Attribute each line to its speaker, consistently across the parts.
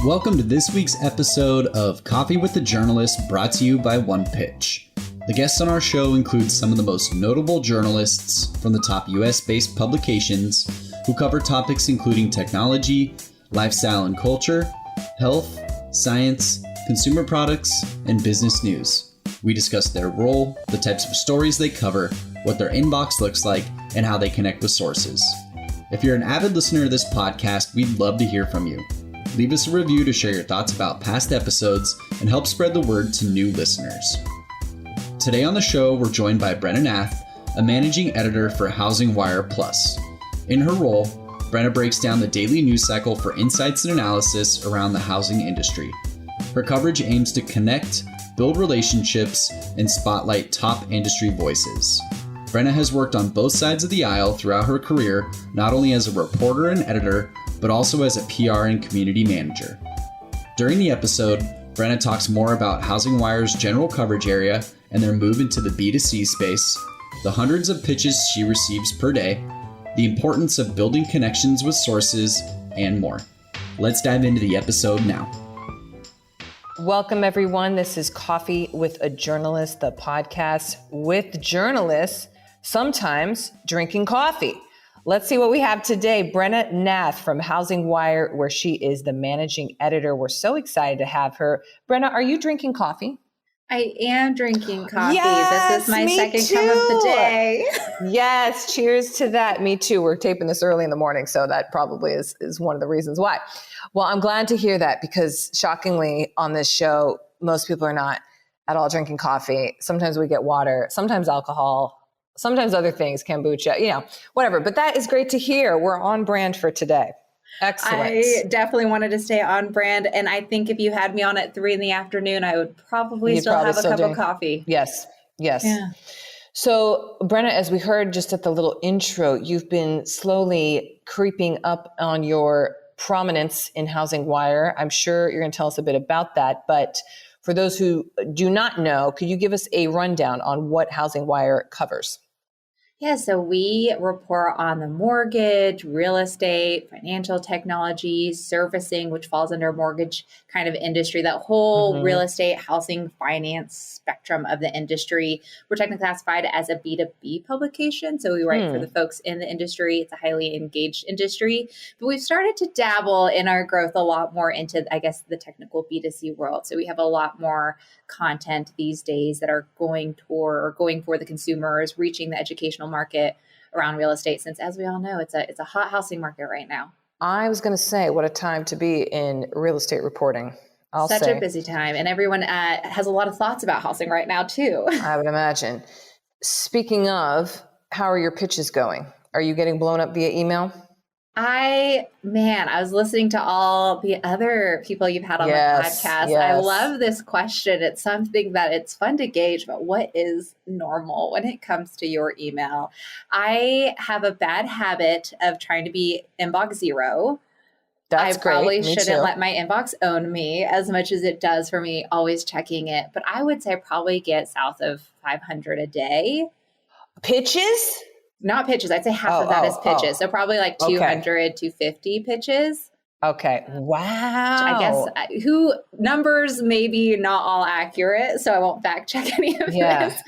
Speaker 1: Welcome to this week's episode of Coffee with the Journalist, brought to you by One Pitch. The guests on our show include some of the most notable journalists from the top US-based publications who cover topics including technology, lifestyle and culture, health, science, consumer products, and business news. We discuss their role, the types of stories they cover, what their inbox looks like, and how they connect with sources. If you're an avid listener of this podcast, we'd love to hear from you. Leave us a review to share your thoughts about past episodes and help spread the word to new listeners. Today on the show, we're joined by Brena Nath, a managing editor for HousingWire Plus. In her role, Brena breaks down the daily news cycle for insights and analysis around the housing industry. Her coverage aims to connect, build relationships, and spotlight top industry voices. Brena has worked on both sides of the aisle throughout her career, not only as a reporter and editor, but also as a PR and community manager. During the episode, Brena talks more about HousingWire's general coverage area and their move into the B2C space, the hundreds of pitches she receives per day, the importance of building connections with sources, and more. Let's dive into the episode now.
Speaker 2: Welcome, everyone. This is Coffee with a Journalist, the podcast with journalists, sometimes drinking coffee. Let's see what we have today. Brena Nath from HousingWire, where she is the managing editor. We're so excited to have her. Brena, are you drinking coffee?
Speaker 3: I am drinking coffee.
Speaker 2: Yes,
Speaker 3: this is my second
Speaker 2: too.
Speaker 3: cup of the day.
Speaker 2: Yes, cheers to that. Me too. We're taping this early in the morning, so that probably is one of the reasons why. Well, I'm glad to hear that because shockingly on this show, most people are not at all drinking coffee. Sometimes we get water, sometimes alcohol, sometimes other things, kombucha, whatever. But that is great to hear. We're on brand for today. Excellent.
Speaker 3: I definitely wanted to stay on brand. And I think if you had me on at 3 p.m, I would probably still have a cup of coffee.
Speaker 2: Yes.
Speaker 3: Yeah.
Speaker 2: So Brena, as we heard just at the little intro, you've been slowly creeping up on your prominence in HousingWire. I'm sure you're going to tell us a bit about that. But for those who do not know, could you give us a rundown on what HousingWire covers?
Speaker 3: Yeah, so we report on the mortgage, real estate, financial technology, servicing, which falls under mortgage kind of industry, that whole real estate, housing, finance spectrum of the industry. We're technically classified as a B2B publication. So we write for the folks in the industry. It's a highly engaged industry. But we've started to dabble in our growth a lot more into, I guess, the technical B2C world. So we have a lot more content these days that are going for the consumers, reaching the educational market around real estate, since as we all know, it's a hot housing market right now.
Speaker 2: I was going to say, what a time to be in real estate reporting.
Speaker 3: Such a busy time, and everyone has a lot of thoughts about housing right now too.
Speaker 2: I would imagine. Speaking of, how are your pitches going? Are you getting blown up via email?
Speaker 3: I was listening to all the other people you've had on the podcast.
Speaker 2: Yes.
Speaker 3: I love this question. It's something that it's fun to gauge, but what is normal when it comes to your email? I have a bad habit of trying to be inbox zero.
Speaker 2: That's
Speaker 3: I probably
Speaker 2: great.
Speaker 3: shouldn't let my inbox own me as much as it does for me always checking it. But I would say I probably get south of 500 a day.
Speaker 2: Pitches?
Speaker 3: Not pitches. I'd say half of that is pitches. So probably like 200, 250 pitches.
Speaker 2: Okay. Wow.
Speaker 3: I guess numbers maybe not all accurate, so I won't fact check any of this.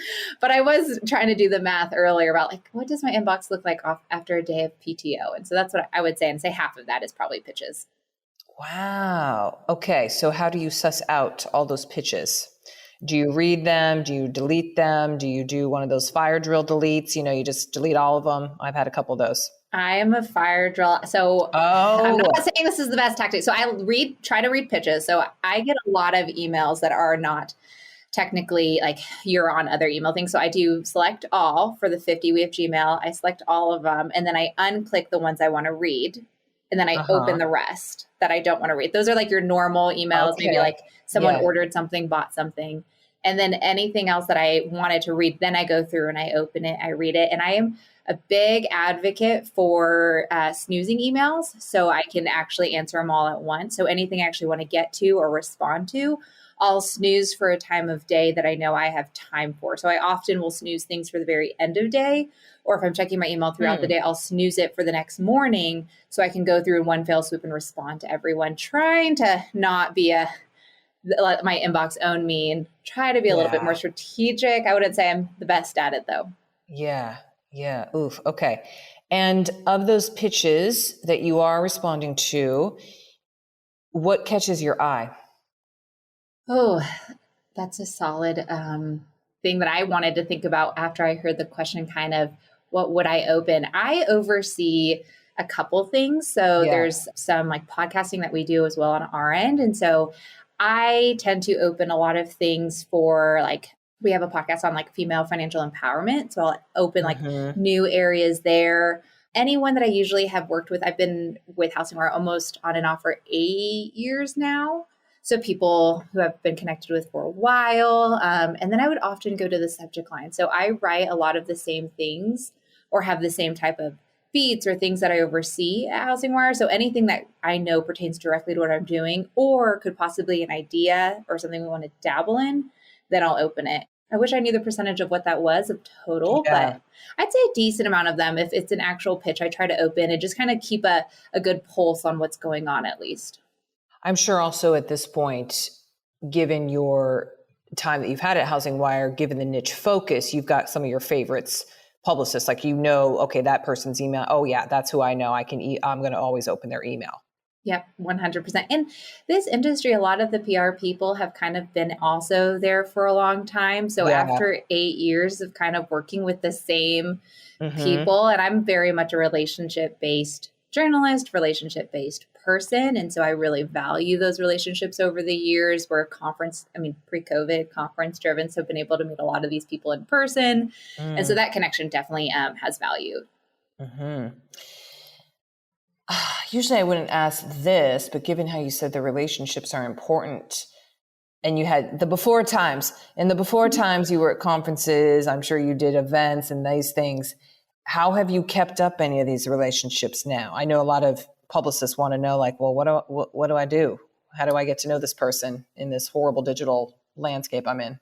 Speaker 3: But I was trying to do the math earlier about like, what does my inbox look like after a day of PTO? And so that's what I would say. And say half of that is probably pitches.
Speaker 2: Wow. Okay. So how do you suss out all those pitches? Do you read them? Do you delete them? Do you do one of those fire drill deletes? You just delete all of them. I've had a couple of those.
Speaker 3: I am a fire drill. So I'm not saying this is the best tactic. So I try to read pitches. So I get a lot of emails that are not technically like you're on other email things. So I do select all for the 50. We have Gmail. I select all of them. And then I unclick the ones I want to read. And then I open the rest that I don't want to read. Those are like your normal emails. Maybe like someone ordered something, bought something. And then anything else that I wanted to read, then I go through and I open it, I read it. And I am a big advocate for snoozing emails so I can actually answer them all at once. So anything I actually want to get to or respond to, I'll snooze for a time of day that I know I have time for. So I often will snooze things for the very end of day, or if I'm checking my email throughout the day, I'll snooze it for the next morning so I can go through in one fell swoop and respond to everyone, trying to not be let my inbox own me and try to be a little bit more strategic. I wouldn't say I'm the best at it though.
Speaker 2: Yeah. Yeah. Oof. Okay. And of those pitches that you are responding to, what catches your eye?
Speaker 3: Oh, that's a solid thing that I wanted to think about after I heard the question, kind of what would I open? I oversee a couple things. So there's some like podcasting that we do as well on our end. And so I tend to open a lot of things for like, we have a podcast on like female financial empowerment. So I'll open like new areas there. Anyone that I usually have worked with, I've been with HousingWire almost on and off for 8 years now. So people who I've been connected with for a while. And then I would often go to the subject line. So I write a lot of the same things or have the same type of feeds or things that I oversee at HousingWire. So anything that I know pertains directly to what I'm doing or could possibly be an idea or something we want to dabble in, then I'll open it. I wish I knew the percentage of what that was of total, but I'd say a decent amount of them. If it's an actual pitch, I try to open and just kind of keep a good pulse on what's going on at least.
Speaker 2: I'm sure also at this point, given your time that you've had at HousingWire, given the niche focus, you've got some of your favorites publicists, like, okay, that person's email. Oh yeah, that's who I know. I'm going to always open their email.
Speaker 3: Yep, 100%. In this industry, a lot of the PR people have kind of been also there for a long time. So after 8 years of kind of working with the same people, and I'm very much a relationship-based journalist, relationship-based person. And so I really value those relationships over the years. We're pre-COVID conference driven. So I've been able to meet a lot of these people in person. And so that connection definitely has value.
Speaker 2: Usually I wouldn't ask this, but given how you said the relationships are important and you had the before times, you were at conferences, I'm sure you did events and these things. How have you kept up any of these relationships now? I know a lot of publicists want to know, like, well, what do I do? How do I get to know this person in this horrible digital landscape I'm in?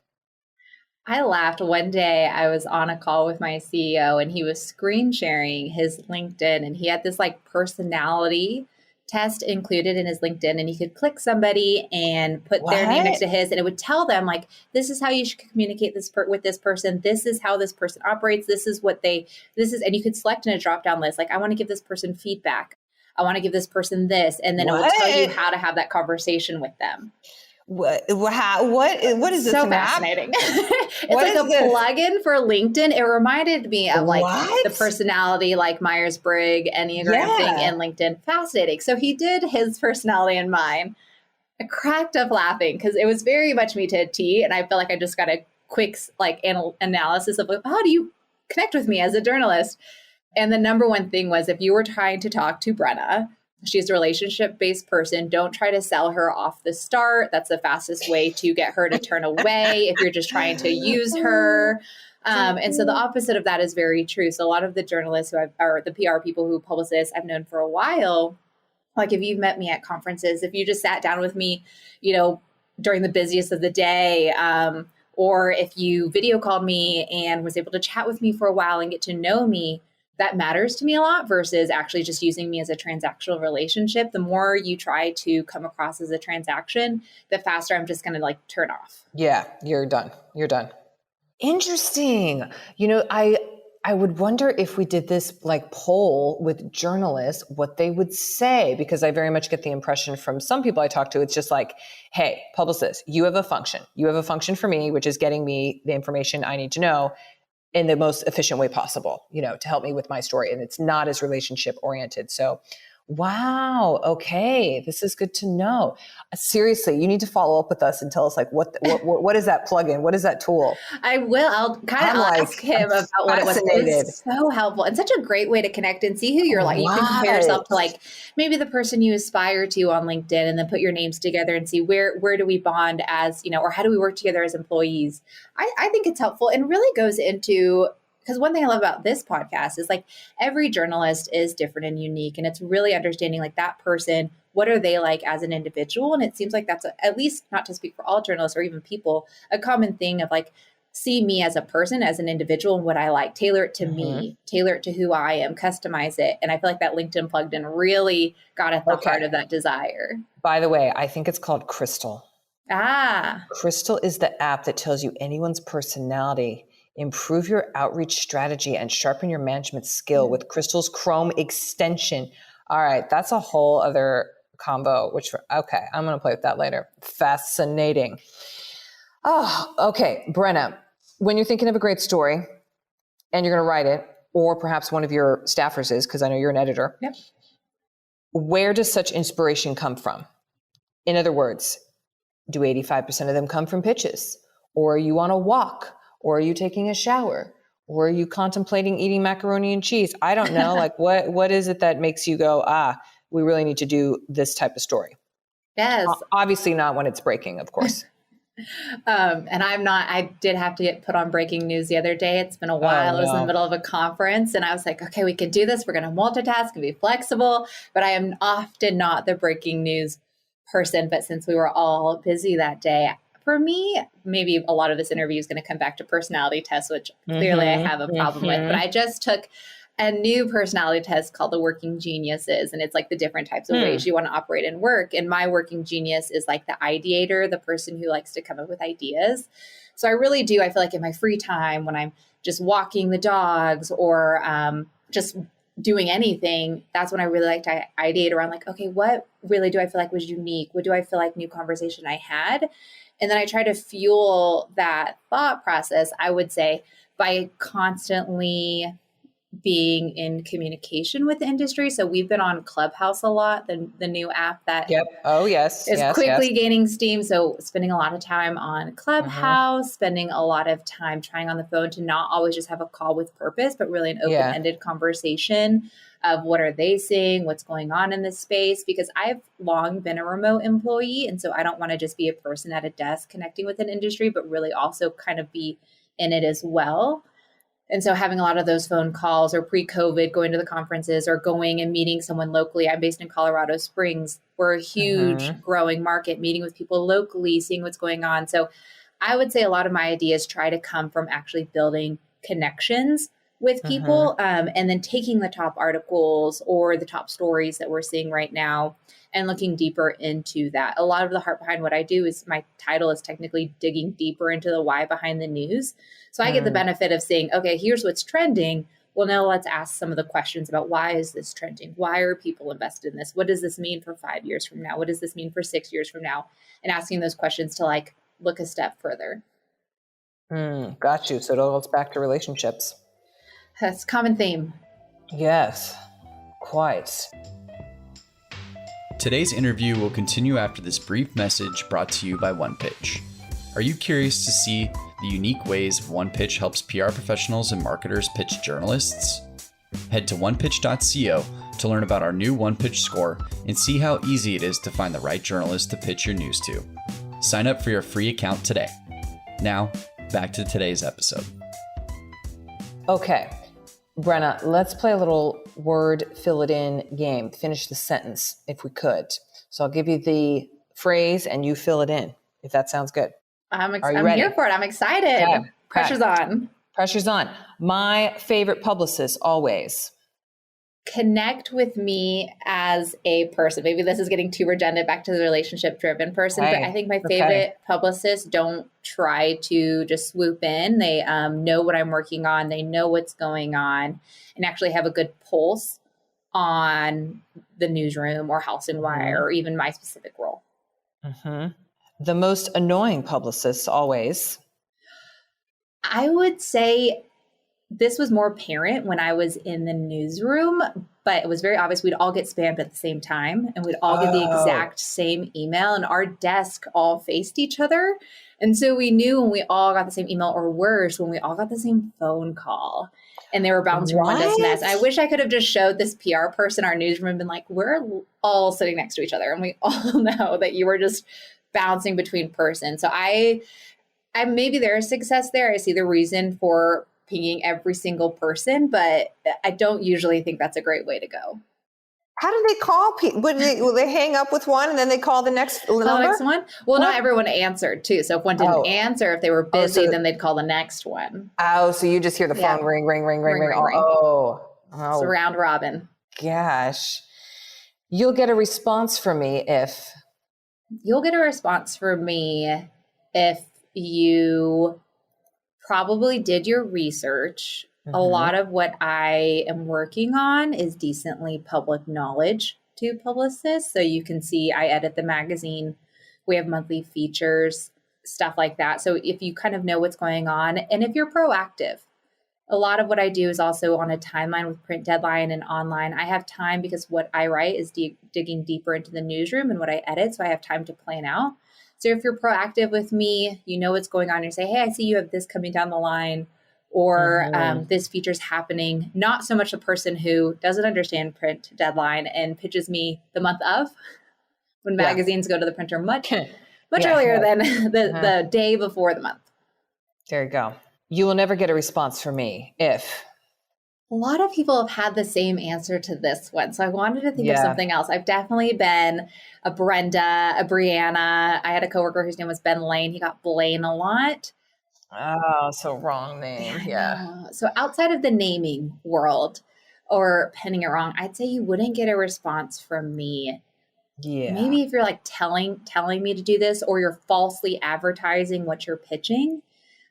Speaker 3: I laughed one day. I was on a call with my CEO and he was screen sharing his LinkedIn and he had this like personality test included in his LinkedIn and he could click somebody and put their name next to his and it would tell them like, this is how you should communicate with this person. This is how this person operates. And you could select in a drop-down list. Like, I want to give this person feedback. I want to give this person this. And then it will tell you how to have that conversation with them.
Speaker 2: What is this?
Speaker 3: So fascinating. It's like a plugin for LinkedIn. It reminded me of like the personality, like Myers-Briggs, Enneagram thing in LinkedIn. Fascinating. So he did his personality and mine. I cracked up laughing because it was very much me to a T. And I felt like I just got a quick like analysis of like, how do you connect with me as a journalist? And the number one thing was if you were trying to talk to Brena, she's a relationship-based person. Don't try to sell her off the start. That's the fastest way to get her to turn away if you're just trying to use her. And so the opposite of that is very true. So a lot of the journalists or the PR people who publicists I've known for a while, like if you've met me at conferences, if you just sat down with me, during the busiest of the day, or if you video called me and was able to chat with me for a while and get to know me, that matters to me a lot versus actually just using me as a transactional relationship. The more you try to come across as a transaction, the faster I'm just going to like turn off.
Speaker 2: Yeah, you're done. Interesting. I would wonder if we did this like poll with journalists, what they would say, because I very much get the impression from some people I talk to, it's just like, hey, publicist, you have a function. You have a function for me, which is getting me the information I need to know in the most efficient way possible, to help me with my story. And it's not as relationship oriented. So, wow. Okay. This is good to know. Seriously, you need to follow up with us and tell us like, what is that plugin? What is that tool?
Speaker 3: I will. I'll kind of ask him about what it was. It's so helpful and such a great way to connect and see who you're like. You can compare yourself to like maybe the person you aspire to on LinkedIn and then put your names together and see where do we bond as, or how do we work together as employees? I think it's helpful and really goes into, because one thing I love about this podcast is like every journalist is different and unique. And it's really understanding like that person, what are they like as an individual? And it seems like that's at least, not to speak for all journalists or even people, a common thing of like, see me as a person, as an individual, and what I like, tailor it to me, tailor it to who I am, customize it. And I feel like that LinkedIn Plugged In really got at the heart of that desire.
Speaker 2: By the way, I think it's called Crystal. Crystal is the app that tells you anyone's personality, improve your outreach strategy, and sharpen your management skill with Crystal's Chrome extension. All right, that's a whole other combo, okay, I'm going to play with that later. Fascinating. Oh, okay. Brena, when you're thinking of a great story and you're going to write it, or perhaps one of your staffers is, because I know you're an editor, where does such inspiration come from? In other words, do 85% of them come from pitches? Or are you on a walk? Or are you taking a shower? Or are you contemplating eating macaroni and cheese? I don't know. Like what is it that makes you go, we really need to do this type of story?
Speaker 3: Yes.
Speaker 2: Obviously not when it's breaking, of course.
Speaker 3: And I did have to get put on breaking news the other day. It's been a while. I was in the middle of a conference and I was like, okay, we can do this. We're going to multitask and be flexible, but I am often not the breaking news person. But since we were all busy that day, for me, maybe a lot of this interview is going to come back to personality tests, which clearly I have a problem with, but I just took a new personality test called the Working Geniuses. And it's like the different types of ways you want to operate and work. And my working genius is like the ideator, the person who likes to come up with ideas. So I really do. I feel like in my free time, when I'm just walking the dogs or just doing anything, that's when I really like to ideate around like, okay, what really do I feel like was unique? What do I feel like new conversation I had? And then I try to fuel that thought process, I would say, by constantly being in communication with the industry. So we've been on Clubhouse a lot, the new app that is quickly gaining steam. So spending a lot of time on Clubhouse, spending a lot of time trying on the phone to not always just have a call with purpose, but really an open-ended conversation of what are they seeing, what's going on in this space, because I've long been a remote employee. And so I don't want to just be a person at a desk connecting with an industry, but really also kind of be in it as well. And so having a lot of those phone calls or pre-COVID going to the conferences or going and meeting someone locally. I'm based in Colorado Springs. We're a huge growing market, meeting with people locally, seeing what's going on. So I would say a lot of my ideas try to come from actually building connections with people and then taking the top articles or the top stories that we're seeing right now and looking deeper into that. A lot of the heart behind what I do is my title is technically digging deeper into the why behind the news. So I get the benefit of saying, okay, here's what's trending. Well, now let's ask some of the questions about why is this trending? Why are people invested in this? What does this mean for 5 years from now? What does this mean for 6 years from now? And asking those questions to like look a step further.
Speaker 2: Got you. So it all goes back to relationships.
Speaker 3: That's a common theme.
Speaker 2: Yes, quite.
Speaker 1: Today's interview will continue after this brief message brought to you by OnePitch. Are you curious to see the unique ways OnePitch helps PR professionals and marketers pitch journalists? Head to onepitch.co to learn about our new OnePitch score and see how easy it is to find the right journalist to pitch your news to. Sign up for your free account today. Now, back to today's episode.
Speaker 2: Okay, Brena, let's play a little word fill it in game. Finish the sentence if we could. So I'll give you the phrase and you fill it in, if that sounds good.
Speaker 3: I'm here for it. I'm excited. Yeah. Pressure's on.
Speaker 2: Pressure's on. My favorite publicist always.
Speaker 3: Connect with me as a person. Maybe this is getting too redundant back to the relationship-driven person, but I think my favorite publicists don't try to just swoop in. They know what I'm working on. They know what's going on and actually have a good pulse on the newsroom or HousingWire or even my specific role.
Speaker 2: The most annoying publicists always.
Speaker 3: I would say this was more apparent when I was in the newsroom, but it was very obvious we'd all get spammed at the same time and we'd all get the exact same email and our desk all faced each other. And so we knew when we all got the same email, or worse, when we all got the same phone call and they were bouncing from one desk to next. I wish I could have just showed this PR person our newsroom and been like, we're all sitting next to each other and we all know that you were just bouncing between persons. So I maybe there is success there. I see the reason for pinging every single person, but I don't usually think that's a great way to go.
Speaker 2: How do they call people? Will they hang up with one and then they call the next number?
Speaker 3: The next one? Well, not everyone answered too. So if one didn't answer, if they were busy, then they'd call the next one.
Speaker 2: Oh, so you just hear the phone ring, ring, ring, ring, ring. Oh.
Speaker 3: It's a round robin.
Speaker 2: Gosh. You'll get a response from me if...
Speaker 3: You'll get a response from me if you probably did your research. A lot of what I am working on is decently public knowledge to publicists. So you can see I edit the magazine. We have monthly features, stuff like that. So if you kind of know what's going on, and if you're proactive, a lot of what I do is also on a timeline with print deadline and online. I have time because what I write is digging deeper into the newsroom and what I edit. So I have time to plan out. So if you're proactive with me, you know what's going on. You say, hey, I see you have this coming down the line. Or this feature's happening. Not so much the person who doesn't understand print deadline and pitches me the month of, when magazines go to the printer much earlier than the day before the month.
Speaker 2: There you go. You will never get a response from me if...
Speaker 3: A lot of people have had the same answer to this one. So I wanted to think of something else. I've definitely been a Brenda, a Brianna. I had a coworker whose name was Ben Lane. He got Blaine a lot.
Speaker 2: Oh, so wrong name. Yeah.
Speaker 3: So outside of the naming world or penning it wrong, I'd say you wouldn't get a response from me.
Speaker 2: Yeah.
Speaker 3: Maybe if you're like telling me to do this, or you're falsely advertising what you're pitching,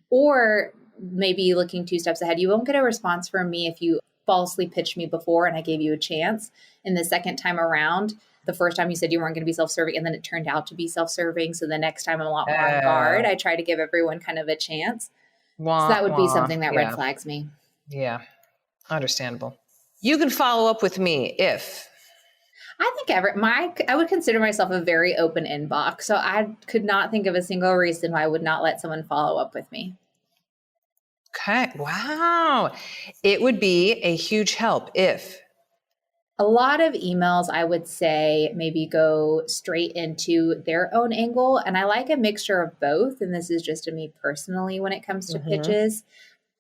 Speaker 3: or maybe looking 2 steps ahead, you won't get a response from me if you falsely pitched me before and I gave you a chance. And the second time around, the first time you said you weren't going to be self-serving, and then it turned out to be self-serving. So the next time I'm a lot more on guard. I try to give everyone kind of a chance. So that would be something that red flags me.
Speaker 2: Yeah. Understandable. You can follow up with me if...
Speaker 3: I think I would consider myself a very open inbox. So I could not think of a single reason why I would not let someone follow up with me.
Speaker 2: Okay. Wow. It would be a huge help if...
Speaker 3: A lot of emails, I would say, maybe go straight into their own angle. And I like a mixture of both. And this is just to me personally when it comes to pitches.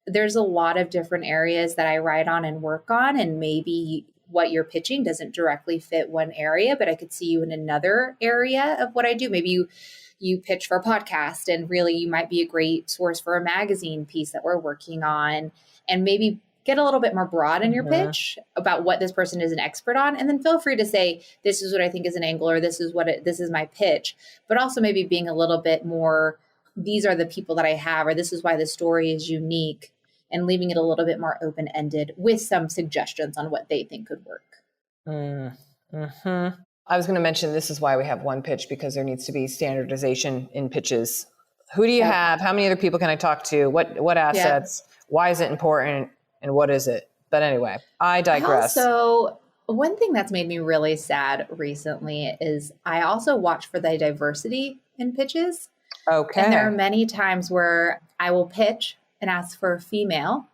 Speaker 3: There's a lot of different areas that I write on and work on. And maybe what you're pitching doesn't directly fit one area, but I could see you in another area of what I do. Maybe you pitch for a podcast, and really you might be a great source for a magazine piece that we're working on. And maybe get a little bit more broad in your pitch about what this person is an expert on. And then feel free to say, this is what I think is an angle, or this is this is my pitch, but also maybe being a little bit more, these are the people that I have, or this is why the story is unique, and leaving it a little bit more open-ended with some suggestions on what they think could work.
Speaker 2: I was going to mention, this is why we have one pitch, because there needs to be standardization in pitches. Who do you have? How many other people can I talk to? What assets? Why is it important? And what is it? But anyway, I digress.
Speaker 3: So one thing that's made me really sad recently is I also watch for the diversity in pitches.
Speaker 2: Okay.
Speaker 3: And there are many times where I will pitch and ask for a female,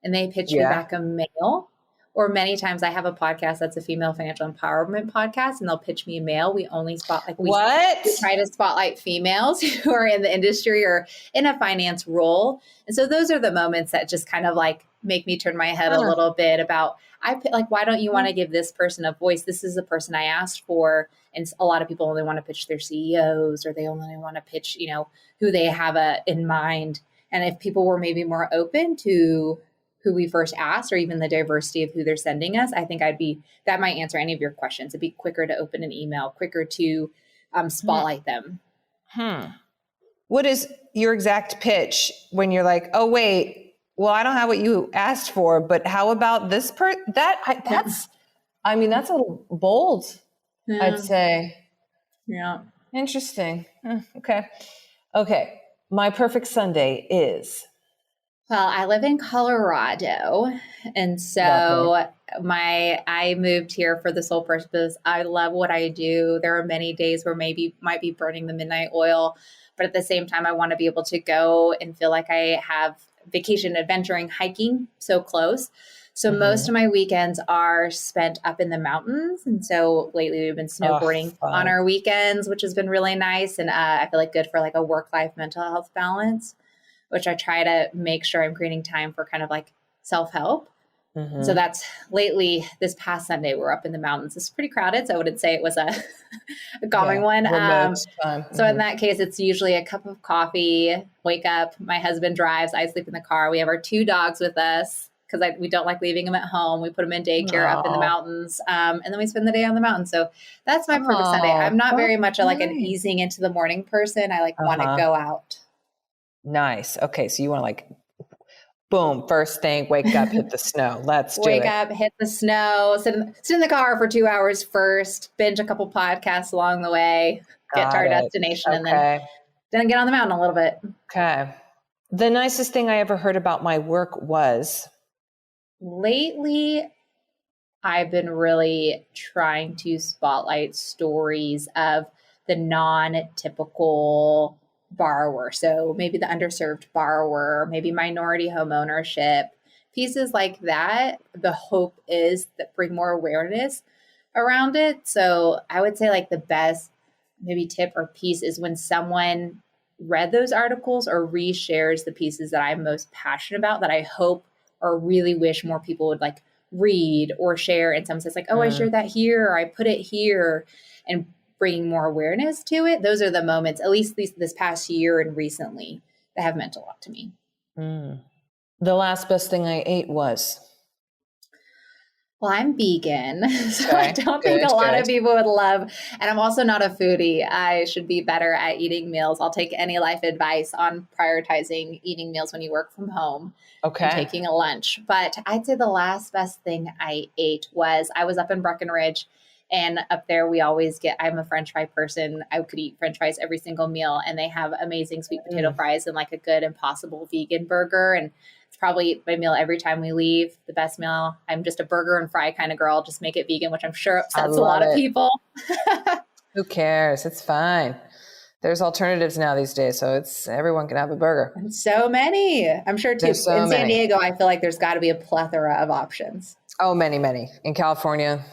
Speaker 3: and they pitch me back a male. Or many times I have a podcast that's a female financial empowerment podcast, and they'll pitch me a male. We only we try to spotlight females who are in the industry or in a finance role. And so those are the moments that just kind of like make me turn my head a little bit about, why don't you want to give this person a voice? This is the person I asked for. And a lot of people only want to pitch their CEOs, or they only want to pitch, who they have in mind. And if people were maybe more open to who we first asked, or even the diversity of who they're sending us, I think that might answer any of your questions. It'd be quicker to open an email, quicker to spotlight them.
Speaker 2: What is your exact pitch when you're like, oh, wait, well, I don't have what you asked for, but how about this that's a little bold, I'd say.
Speaker 3: Yeah.
Speaker 2: Interesting. Okay. My perfect Sunday is...
Speaker 3: Well, I live in Colorado, and so I moved here for the sole purpose. I love what I do. There are many days where might be burning the midnight oil, but at the same time, I want to be able to go and feel like I have vacation, adventuring, hiking so close. So most of my weekends are spent up in the mountains. And so lately we've been snowboarding on our weekends, which has been really nice. And I feel like good for like a work-life mental health balance. which I try to make sure I'm creating time for kind of like self-help. So that's lately this past Sunday, we're up in the mountains. It's pretty crowded, so I wouldn't say it was a calming one. So in that case, it's usually a cup of coffee, wake up, my husband drives, I sleep in the car. We have our 2 dogs with us because we don't like leaving them at home. We put them in daycare up in the mountains, and then we spend the day on the mountain. So that's my perfect Sunday. I'm not very much like an easing into the morning person. I want to go out.
Speaker 2: Nice. Okay. So you want to like, boom, first thing, wake up, hit the snow. Let's do it.
Speaker 3: Wake up, hit the snow, sit in the car for 2 hours first, binge a couple podcasts along the way, get to our destination, and then get on the mountain a little bit.
Speaker 2: Okay. The nicest thing I ever heard about my work was?
Speaker 3: Lately, I've been really trying to spotlight stories of the non-typical borrower. So maybe the underserved borrower, maybe minority home ownership, pieces like that. The hope is that bring more awareness around it. So I would say like the best maybe tip or piece is when someone read those articles or reshares the pieces that I'm most passionate about that I hope or really wish more people would like read or share. And someone says like, oh, I shared that here, or I put it here, and bringing more awareness to it. Those are the moments, at least this past year and recently, that have meant a lot to me.
Speaker 2: The last best thing I ate was?
Speaker 3: Well, I'm vegan, so I don't think a lot of people would love, and I'm also not a foodie. I should be better at eating meals. I'll take any life advice on prioritizing eating meals when you work from home and taking a lunch. But I'd say the last best thing I ate was I was up in Breckenridge. And up there, we always I'm a French fry person. I could eat French fries every single meal. And they have amazing sweet potato fries and like a good Impossible vegan burger. And it's probably my meal every time we leave. The best meal. I'm just a burger and fry kind of girl. Just make it vegan, which I'm sure upsets a lot of people.
Speaker 2: Who cares? It's fine. There's alternatives now these days. So everyone can have a burger.
Speaker 3: And so many. I'm sure too. In San Diego, I feel like there's got to be a plethora of options.
Speaker 2: Oh, many, many. In California,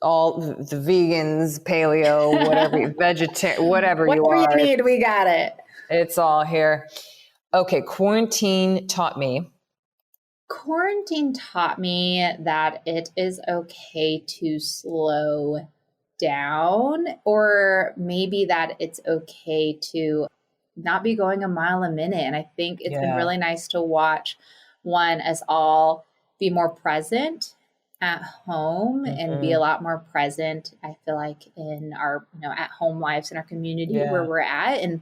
Speaker 2: all the vegans, paleo, whatever, vegetarian, whatever you are.
Speaker 3: Whatever you need, we got it.
Speaker 2: It's all here. Okay, quarantine taught me
Speaker 3: that it is okay to slow down, or maybe that it's okay to not be going a mile a minute. And I think it's been really nice to watch us all be more present at home and be a lot more present, I feel like, in our at home lives in our community where we're at. And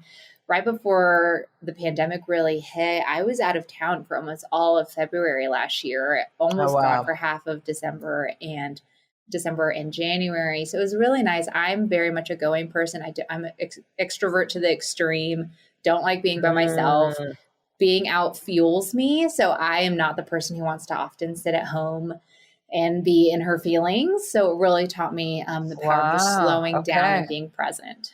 Speaker 3: right before the pandemic really hit, I was out of town for almost all of February last year, almost gone for half of December and January. So it was really nice. I'm very much a going person. I'm an extrovert to the extreme. Don't like being by myself. Being out fuels me. So I am not the person who wants to often sit at home and be in her feelings. So it really taught me the power of just slowing down and being present.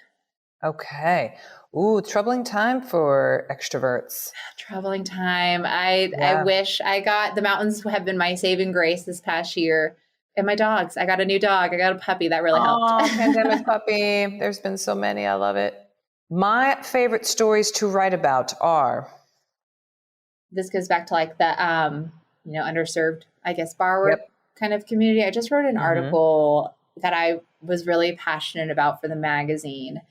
Speaker 2: Okay. Ooh, troubling time for extroverts.
Speaker 3: Troubling time. I wish the mountains have been my saving grace this past year. And my dogs. I got a new dog. I got a puppy. That really helped.
Speaker 2: Oh, pandemic puppy. There's been so many. I love it. My favorite stories to write about are?
Speaker 3: This goes back to like the, underserved, I guess, borrower kind of community. I just wrote an article that I was really passionate about for the magazine.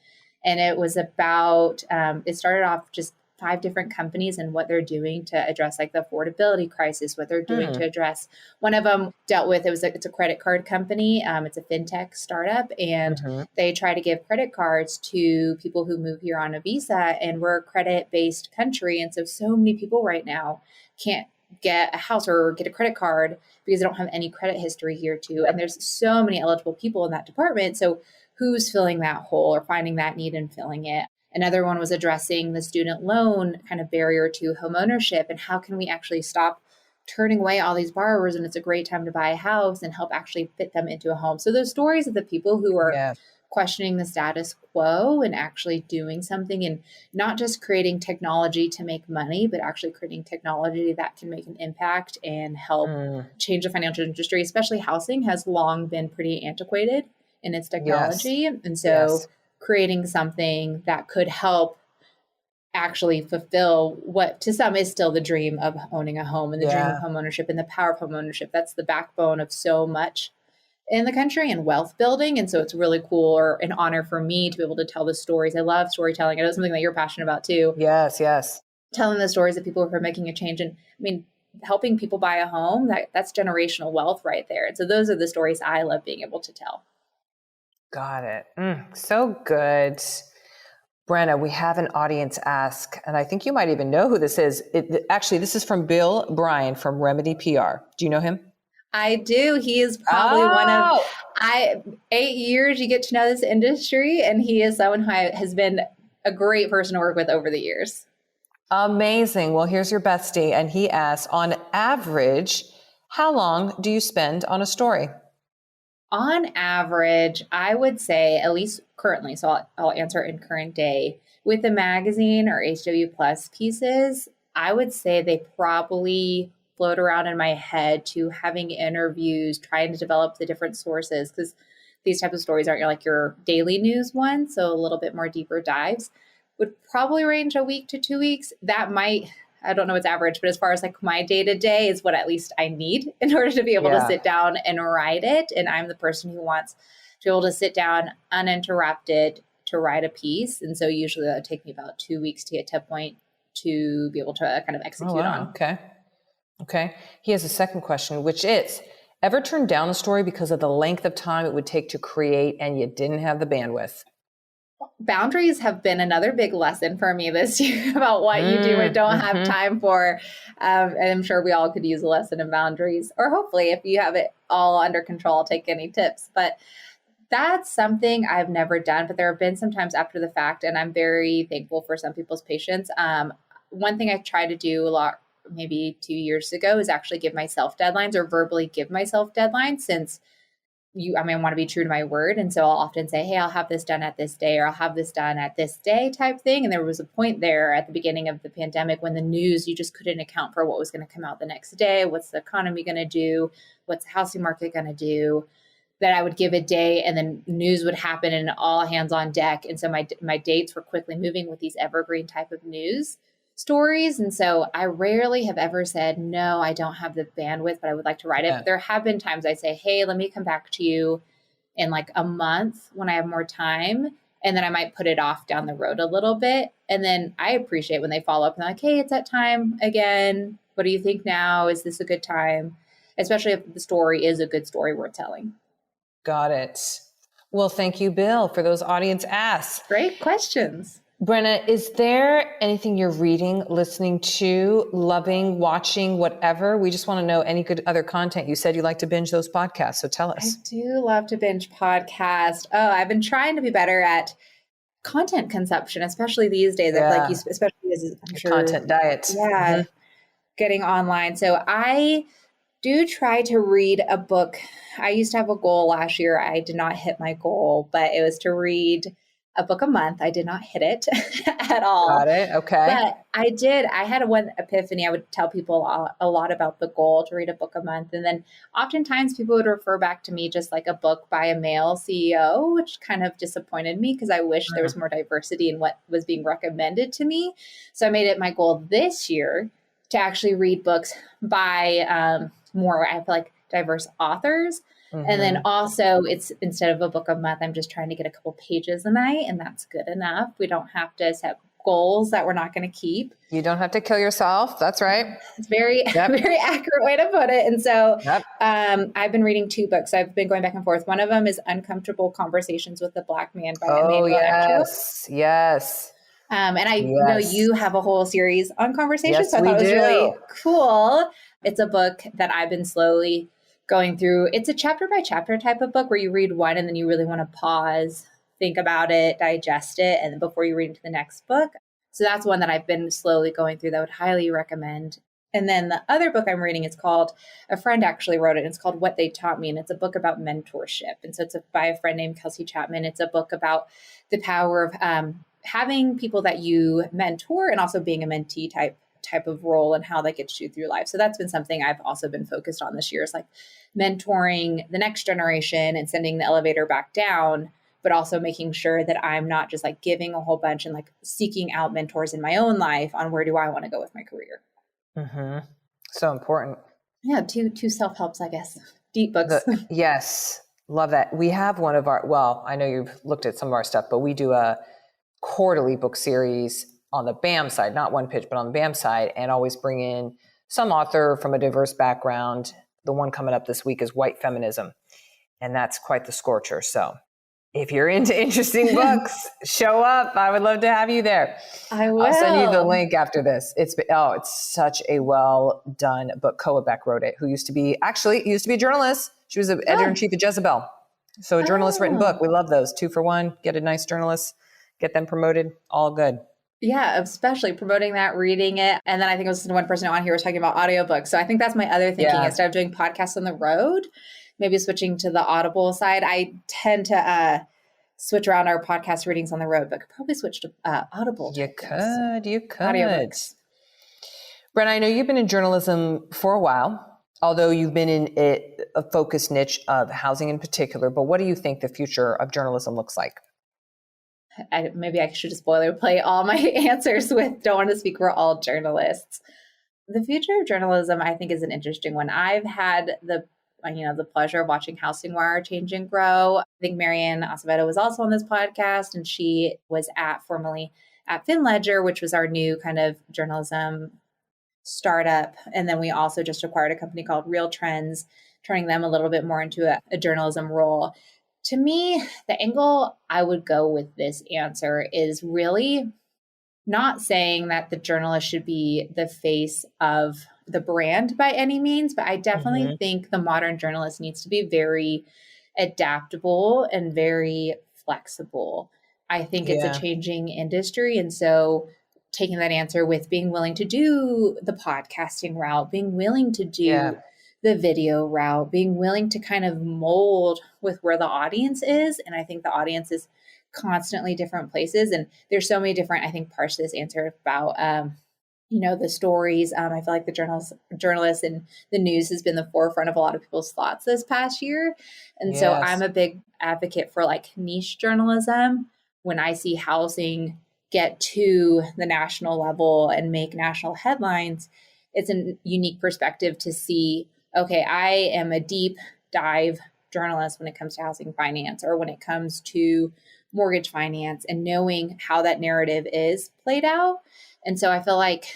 Speaker 3: And it was about, it started off just 5 different companies and what they're doing to address like the affordability crisis, what they're doing to address. One of them dealt with, it's a credit card company. It's a fintech startup, and they try to give credit cards to people who move here on a visa, and we're a credit-based country. And so many people right now can't get a house or get a credit card because they don't have any credit history here too. And there's so many eligible people in that department. So who's filling that hole or finding that need and filling it? Another one was addressing the student loan kind of barrier to home ownership, and how can we actually stop turning away all these borrowers, and it's a great time to buy a house, and help actually fit them into a home. So those stories of the people who are questioning the status quo and actually doing something, and not just creating technology to make money, but actually creating technology that can make an impact and help change the financial industry, especially housing has long been pretty antiquated in its technology. And so creating something that could help actually fulfill what to some is still the dream of owning a home and the dream of homeownership and the power of homeownership. That's the backbone of so much in the country and wealth building. And so it's really cool or an honor for me to be able to tell the stories. I love storytelling. I know it's something that you're passionate about too.
Speaker 2: Yes.
Speaker 3: Telling the stories of people who are making a change. And I mean, helping people buy a home, that's generational wealth right there. And so those are the stories I love being able to tell.
Speaker 2: Got it. So good. Brena, we have an audience ask, and I think you might even know who this is. Actually, this is from Bill Bryan from Remedy PR. Do you know him?
Speaker 3: I do. He is probably one of 8 years you get to know this industry, and he is someone who has been a great person to work with over the years.
Speaker 2: Amazing. Well, here's your bestie, and he asks, on average, how long do you spend on a story?
Speaker 3: On average, I would say, at least currently, so I'll answer in current day, with the magazine or HW Plus pieces, I would say they probably float around in my head to having interviews, trying to develop the different sources, because these types of stories aren't like your daily news ones, so a little bit more deeper dives, would probably range a week to 2 weeks. That might, I don't know what's average, but as far as like my day-to-day is what at least I need in order to be able to sit down and write it. And I'm the person who wants to be able to sit down uninterrupted to write a piece. And so usually that would take me about 2 weeks to get to a point to be able to kind of execute on.
Speaker 2: Okay. He has a second question, which is, ever turned down a story because of the length of time it would take to create and you didn't have the bandwidth?
Speaker 3: Boundaries have been another big lesson for me this year about what you do and don't have time for. And I'm sure we all could use a lesson in boundaries, or hopefully if you have it all under control, I'll take any tips. But that's something I've never done, but there have been some times after the fact, and I'm very thankful for some people's patience. One thing I tried to do a lot, maybe 2 years ago, is actually give myself deadlines or verbally give myself deadlines, since I want to be true to my word. And so I'll often say, hey, I'll have this done at this day, or I'll have this done at this day type thing. And there was a point there at the beginning of the pandemic when the news, you just couldn't account for what was going to come out the next day. What's the economy going to do? What's the housing market going to do? That I would give a day and then news would happen and all hands on deck. And so my dates were quickly moving with these evergreen type of news stories. And so I rarely have ever said, no, I don't have the bandwidth, but I would like to write it. But there have been times I say, hey, let me come back to you in like a month when I have more time. And then I might put it off down the road a little bit. And then I appreciate when they follow up and they're like, hey, it's that time again. What do you think now? Is this a good time? Especially if the story is a good story worth telling.
Speaker 2: Got it. Well, thank you, Bill, for those audience asks.
Speaker 3: Great questions.
Speaker 2: Brena, is there anything you're reading, listening to, loving, watching, whatever? We just want to know any good other content. You said you like to binge those podcasts, so tell us.
Speaker 3: I do love to binge podcasts. Oh, I've been trying to be better at content consumption, especially these days. I feel like especially as I'm sure,
Speaker 2: content diets.
Speaker 3: Yeah, getting online. So I do try to read a book. I used to have a goal last year. I did not hit my goal, but it was to read a book a month. I did not hit it at all.
Speaker 2: Got it. Okay.
Speaker 3: But I did. I had one epiphany. I would tell people a lot about the goal to read a book a month. And then oftentimes people would refer back to me just like a book by a male CEO, which kind of disappointed me because I wish there was more diversity in what was being recommended to me. So I made it my goal this year to actually read books by more, I feel like, diverse authors. And then also it's instead of a book a month, I'm just trying to get a couple pages a night, and that's good enough. We don't have to set goals that we're not going to keep.
Speaker 2: You don't have to kill yourself. That's right.
Speaker 3: It's very accurate way to put it. And so I've been reading 2 books. I've been going back and forth. One of them is Uncomfortable Conversations with the Black Man by Emmanuel Echos.
Speaker 2: Yes.
Speaker 3: And I know you have a whole series on conversations.
Speaker 2: Yes,
Speaker 3: so I thought it was really cool. It's a book that I've been slowly going through. It's a chapter by chapter type of book where you read one and then you really want to pause, think about it, digest it, and then before you read into the next book. So that's one that I've been slowly going through that I would highly recommend. And then the other book I'm reading is called, a friend actually wrote it, and it's called What They Taught Me. And it's a book about mentorship. And so it's by a friend named Kelsey Chapman. It's a book about the power of having people that you mentor and also being a mentee type of role and how that gets you through life. So that's been something I've also been focused on this year, is like mentoring the next generation and sending the elevator back down but also making sure that I'm not just like giving a whole bunch and like seeking out mentors in my own life on where do I want to go with my career.
Speaker 2: Mm-hmm. So important.
Speaker 3: Yeah, two self-helps, I guess. Deep books.
Speaker 2: Yes, love that. We have one of our, well, I know you've looked at some of our stuff, but we do a quarterly book series on the BAM side, not One Pitch, but on the BAM side, and always bring in some author from a diverse background. The one coming up this week is White Feminism, and that's quite the scorcher. So if you're into interesting books, show up. I would love to have you there.
Speaker 3: I will.
Speaker 2: I'll send you the link after this. It's such a well done book. Koa Beck wrote it, who used to be a journalist. She was the editor-in-chief of Jezebel. So a journalist written book. We love those. 2 for 1. Get a nice journalist, get them promoted. All good.
Speaker 3: Yeah, especially promoting that, reading it. And then I think it was one person on here was talking about audiobooks. So I think that's my other thinking. Instead of doing podcasts on the road, maybe switching to the Audible side. I tend to switch around our podcast readings on the road, but could probably switch to Audible.
Speaker 2: You could.
Speaker 3: Audiobooks.
Speaker 2: Brena, I know you've been in journalism for a while, although you've been in a focused niche of housing in particular. But what do you think the future of journalism looks like?
Speaker 3: Maybe I should just boilerplate all my answers with don't want to speak for all journalists. The future of journalism, I think, is an interesting one. I've had the pleasure of watching HousingWire change and grow. I think Marianne Acevedo was also on this podcast, and she was formerly at FinLedger, which was our new kind of journalism startup. And then we also just acquired a company called Real Trends, turning them a little bit more into a journalism role. To me, the angle I would go with this answer is really not saying that the journalist should be the face of the brand by any means, but I definitely think the modern journalist needs to be very adaptable and very flexible. I think it's a changing industry. And so taking that answer with being willing to do the podcasting route, being willing to do the video route, being willing to kind of mold with where the audience is. And I think the audience is constantly different places. And there's so many different, I think, parts to this answer about, the stories. I feel like the journalists and the news has been the forefront of a lot of people's thoughts this past year. And so I'm a big advocate for like niche journalism. When I see housing get to the national level and make national headlines, it's a unique perspective to see, okay, I am a deep dive journalist when it comes to housing finance or when it comes to mortgage finance and knowing how that narrative is played out. And so I feel like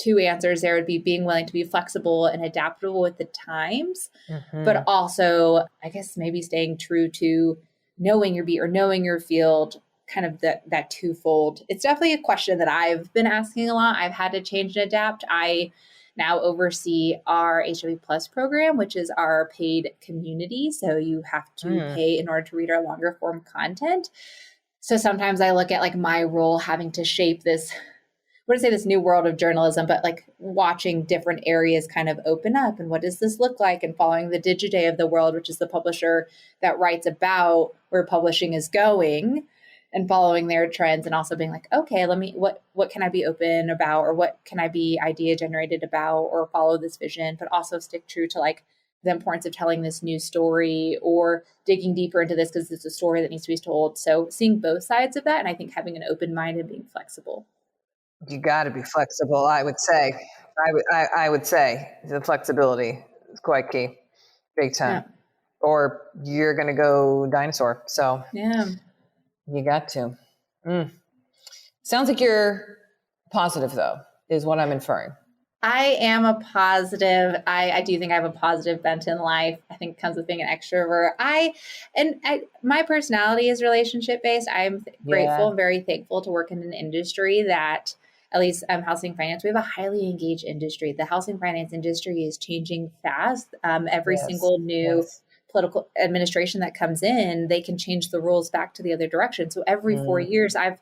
Speaker 3: 2 answers there would be being willing to be flexible and adaptable with the times, but also, I guess, maybe staying true to knowing your beat or knowing your field, kind of that twofold. It's definitely a question that I've been asking a lot. I've had to change and adapt. I now oversee our HW Plus program, which is our paid community. So you have to pay in order to read our longer form content. So sometimes I look at like my role having to shape this, this new world of journalism, but like watching different areas kind of open up and what does this look like, and following the Digiday of the world, which is the publisher that writes about where publishing is going, and following their trends, and also being like, okay, what can I be open about, or what can I be idea generated about, or follow this vision, but also stick true to like the importance of telling this new story or digging deeper into this because it's a story that needs to be told. So seeing both sides of that, and I think having an open mind and being flexible.
Speaker 2: You got to be flexible, I would say. I would say the flexibility is quite key, big time. Yeah. Or you're going to go dinosaur. So you got to. Sounds like you're positive, though, is what I'm inferring.
Speaker 3: I am a positive. I do think I have a positive bent in life. I think it comes with being an extrovert. My personality is relationship based. I'm grateful and very thankful to work in an industry that, at least housing finance, we have a highly engaged industry. The housing finance industry is changing fast. Every single new political administration that comes in, they can change the rules back to the other direction. So every 4 years, I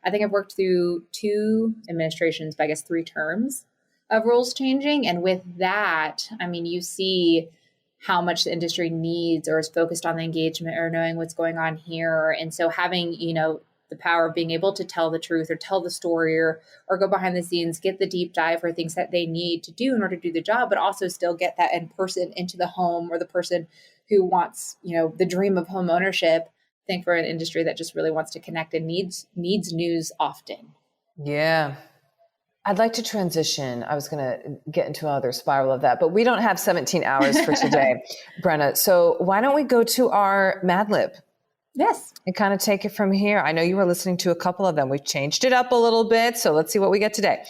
Speaker 3: think I've worked through 2 administrations, but I guess 3 terms of rules changing. And with that, I mean, you see how much the industry needs or is focused on the engagement or knowing what's going on here. And so having, the power of being able to tell the truth or tell the story or go behind the scenes, get the deep dive for things that they need to do in order to do the job, but also still get that in person into the home, or the person who wants, the dream of home ownership. I think for an industry that just really wants to connect and needs news often.
Speaker 2: Yeah. I'd like to transition. I was going to get into another spiral of that, but we don't have 17 hours for today, Brena. So why don't we go to our Mad Lib?
Speaker 3: Yes.
Speaker 2: And kind of take it from here. I know you were listening to a couple of them. We've changed it up a little bit. So let's see what we get today.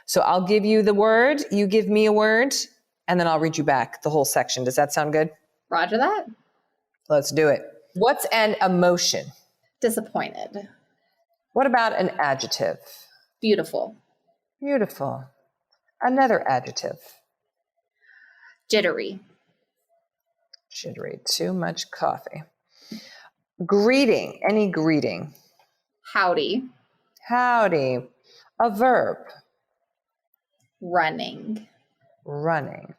Speaker 2: So I'll give you the word, you give me a word, and then I'll read you back the whole section. Does that sound good?
Speaker 3: Roger that.
Speaker 2: Let's do it. What's an emotion?
Speaker 3: Disappointed.
Speaker 2: What about an adjective?
Speaker 3: Beautiful.
Speaker 2: Beautiful. Another adjective.
Speaker 3: Jittery.
Speaker 2: Jittery. Too much coffee. Greeting. Any greeting.
Speaker 3: Howdy.
Speaker 2: Howdy. A verb.
Speaker 3: Running.
Speaker 2: Running.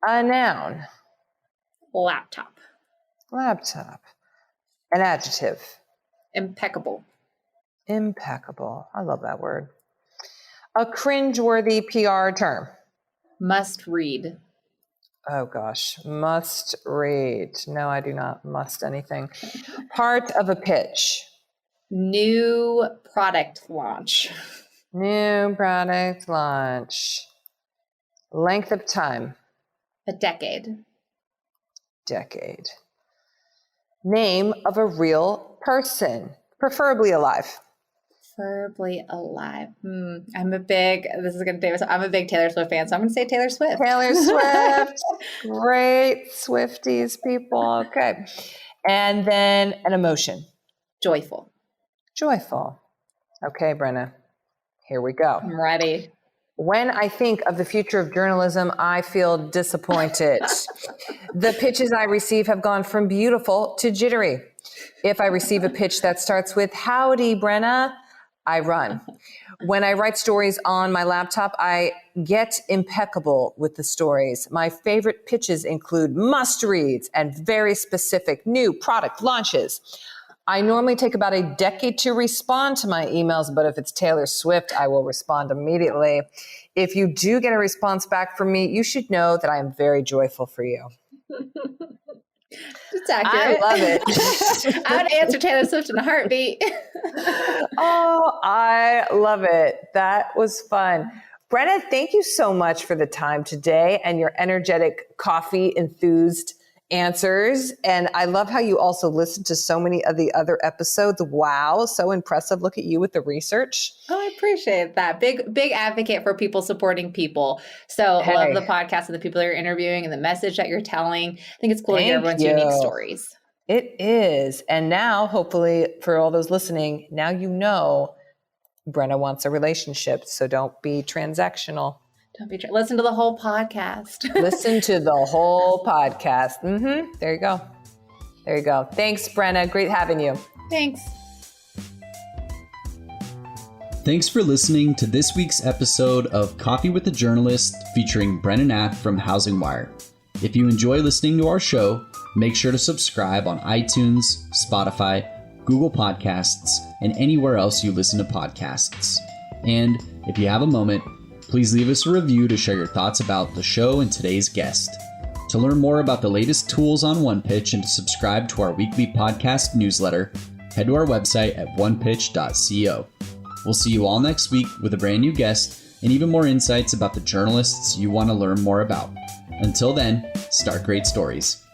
Speaker 2: A noun.
Speaker 3: Laptop.
Speaker 2: Laptop. An adjective.
Speaker 3: Impeccable.
Speaker 2: Impeccable. I love that word. A cringeworthy PR term.
Speaker 3: Must read.
Speaker 2: Oh gosh. Must read. No, I do not must anything. Part of a pitch.
Speaker 3: New product launch.
Speaker 2: New product launch. Length of time.
Speaker 3: A decade.
Speaker 2: Decade. Name of a real person, preferably alive.
Speaker 3: Preferably alive. I'm a big Taylor Swift fan, so I'm going to say Taylor Swift.
Speaker 2: Taylor Swift. Great Swifties, people. Okay. And then an emotion.
Speaker 3: Joyful.
Speaker 2: Joyful. Okay, Brena, here we go.
Speaker 3: I'm ready.
Speaker 2: When I think of the future of journalism, I feel disappointed. The pitches I receive have gone from beautiful to jittery. If I receive a pitch that starts with, howdy, Brena, I run. When I write stories on my laptop, I get impeccable with the stories. My favorite pitches include must-reads and very specific new product launches. I normally take about a decade to respond to my emails, but if it's Taylor Swift, I will respond immediately. If you do get a response back from me, you should know that I am very joyful for you.
Speaker 3: It's accurate.
Speaker 2: I love it.
Speaker 3: I would answer Taylor Swift in a heartbeat.
Speaker 2: Oh, I love it. That was fun. Brena, thank you so much for the time today and your energetic, coffee-enthused answers. And I love how you also listened to so many of the other episodes. Wow, so impressive. Look at you with the research.
Speaker 3: Oh, I appreciate that. Big advocate for people supporting people. So
Speaker 2: Hey.
Speaker 3: love the podcast and the people that you're interviewing and the message that you're telling. I think it's cool to hear everyone's unique stories.
Speaker 2: It is. And now, hopefully, for all those listening, now you know Brena wants a relationship. So don't be transactional.
Speaker 3: Listen to the whole podcast.
Speaker 2: Listen to the whole podcast. There you go. There you go. Thanks, Brena. Great having you.
Speaker 3: Thanks.
Speaker 1: Thanks for listening to this week's episode of Coffee with the Journalist featuring Brena Nath from HousingWire. If you enjoy listening to our show, make sure to subscribe on iTunes, Spotify, Google Podcasts, and anywhere else you listen to podcasts. And if you have a moment, please leave us a review to share your thoughts about the show and today's guest. To learn more about the latest tools on OnePitch and to subscribe to our weekly podcast newsletter, head to our website at onepitch.co. We'll see you all next week with a brand new guest and even more insights about the journalists you want to learn more about. Until then, start great stories.